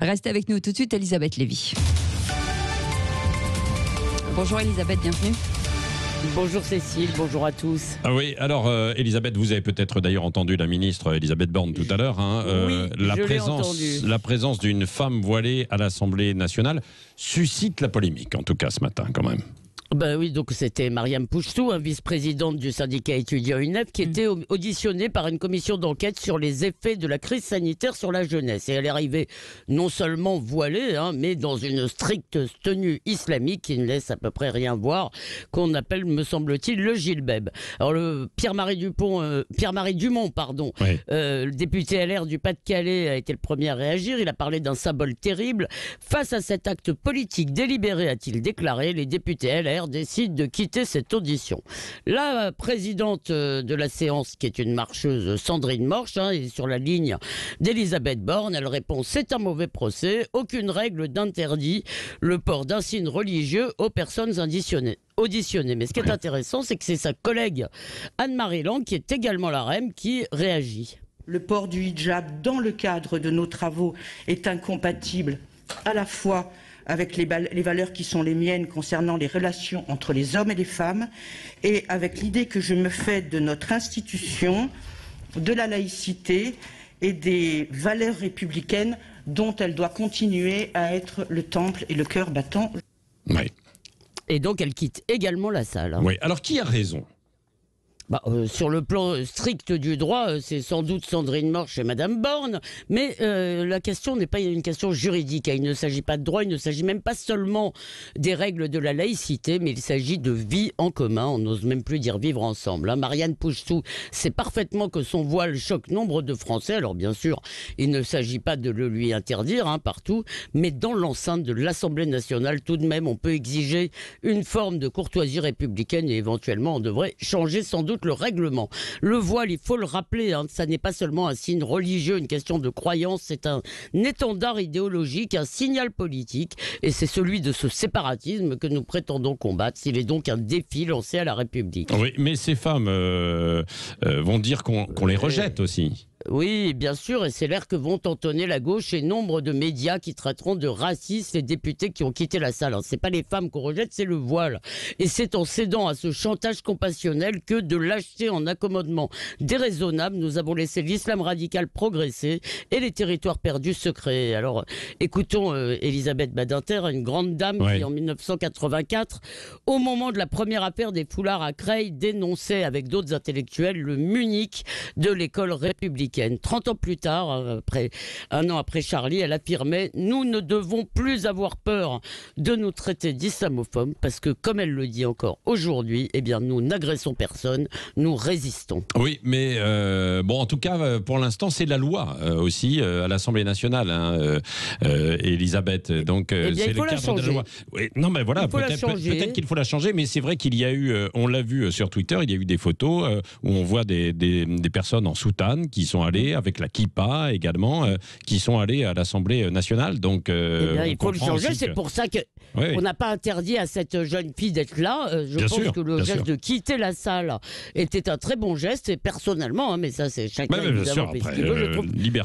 Restez avec nous tout de suite, Elisabeth Lévy. Bonjour Elisabeth, bienvenue. Bonjour Cécile, bonjour à tous. Ah oui, alors Elisabeth, vous avez peut-être d'ailleurs entendu la ministre Elisabeth Borne tout à l'heure. Oui, la présence d'une femme voilée à l'Assemblée nationale suscite la polémique, en tout cas ce matin quand même. Ben oui, donc c'était Mariam Pouchtou, vice-présidente du syndicat étudiant UNEF, qui était auditionnée par une commission d'enquête sur les effets de la crise sanitaire sur la jeunesse. Et elle est arrivée non seulement voilée, mais dans une stricte tenue islamique qui ne laisse à peu près rien voir, qu'on appelle, me semble-t-il, le gilbeb. Alors Pierre-Marie Dumont, Oui. le député LR du Pas-de-Calais, a été le premier à réagir. Il a parlé d'un symbole terrible. Face à cet acte politique délibéré, a-t-il déclaré, les députés LR décide de quitter cette audition. La présidente de la séance, qui est une marcheuse, Sandrine Morche, est sur la ligne d'Elisabeth Borne. Elle répond: c'est un mauvais procès, aucune règle d'interdit le port d'un signe religieux aux personnes auditionnées. Mais ce qui est intéressant, c'est que c'est sa collègue Anne-Marie Lang, qui est également la REM, qui réagit. Le port du hijab dans le cadre de nos travaux est incompatible à la fois avec les valeurs qui sont les miennes concernant les relations entre les hommes et les femmes, et avec l'idée que je me fais de notre institution, de la laïcité et des valeurs républicaines dont elle doit continuer à être le temple et le cœur battant. Oui. Et donc elle quitte également la salle. Oui. Alors qui a raison ? Sur le plan strict du droit, c'est sans doute Sandrine Morche et Madame Borne, mais la question n'est pas une question juridique. Il ne s'agit pas de droit, il ne s'agit même pas seulement des règles de la laïcité, mais il s'agit de vie en commun. On n'ose même plus dire vivre ensemble. Marianne Pouchtou sait parfaitement que son voile choque nombre de Français. Alors bien sûr, il ne s'agit pas de le lui interdire partout, mais dans l'enceinte de l'Assemblée nationale, tout de même, on peut exiger une forme de courtoisie républicaine et éventuellement on devrait changer sans doute le règlement. Le voile, il faut le rappeler, ça n'est pas seulement un signe religieux, une question de croyance, c'est un étendard idéologique, un signal politique, et c'est celui de ce séparatisme que nous prétendons combattre. Il est donc un défi lancé à la République. Oui, mais ces femmes vont dire qu'on les rejette aussi. Oui, bien sûr, et c'est l'air que vont entonner la gauche et nombre de médias qui traiteront de racistes les députés qui ont quitté la salle. C'est pas les femmes qu'on rejette, c'est le voile. Et c'est en cédant à ce chantage compassionnel que de lâcheté en accommodement déraisonnable, nous avons laissé l'islam radical progresser et les territoires perdus se créer. Alors, écoutons Elisabeth Badinter, une grande dame qui, en 1984, au moment de la première affaire des foulards à Creil, dénonçait avec d'autres intellectuels le Munich de l'école républicaine. 30 ans plus tard, un an après Charlie, elle affirmait: nous ne devons plus avoir peur de nous traiter d'islamophobes parce que, comme elle le dit encore aujourd'hui, nous n'agressons personne, nous résistons. Oui, mais en tout cas, pour l'instant, c'est la loi aussi à l'Assemblée nationale, Elisabeth. Donc, c'est le cadre de la loi. Oui, non, mais voilà, peut-être qu'il faut la changer, mais c'est vrai qu'il y a eu, on l'a vu sur Twitter, il y a eu des photos où on voit des personnes en soutane qui sont allés, avec la kippa également, qui sont allés à l'Assemblée nationale. Donc, il faut le changer. C'est pour ça qu'on n'a pas interdit à cette jeune fille d'être là. Je pense que le geste de quitter la salle était un très bon geste. Et personnellement, mais ça, c'est chacun évidemment fait ce qu'il veut.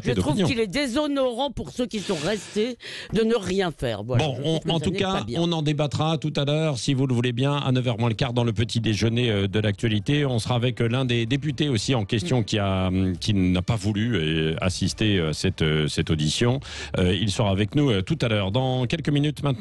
Je trouve qu'il est déshonorant pour ceux qui sont restés de ne rien faire. Voilà, en tout cas, on en débattra tout à l'heure, si vous le voulez bien, à 9h moins le quart, dans le petit déjeuner de l'actualité. On sera avec l'un des députés aussi en question qui n'a pas voulu assister à cette audition. Il sera avec nous tout à l'heure. Dans quelques minutes maintenant.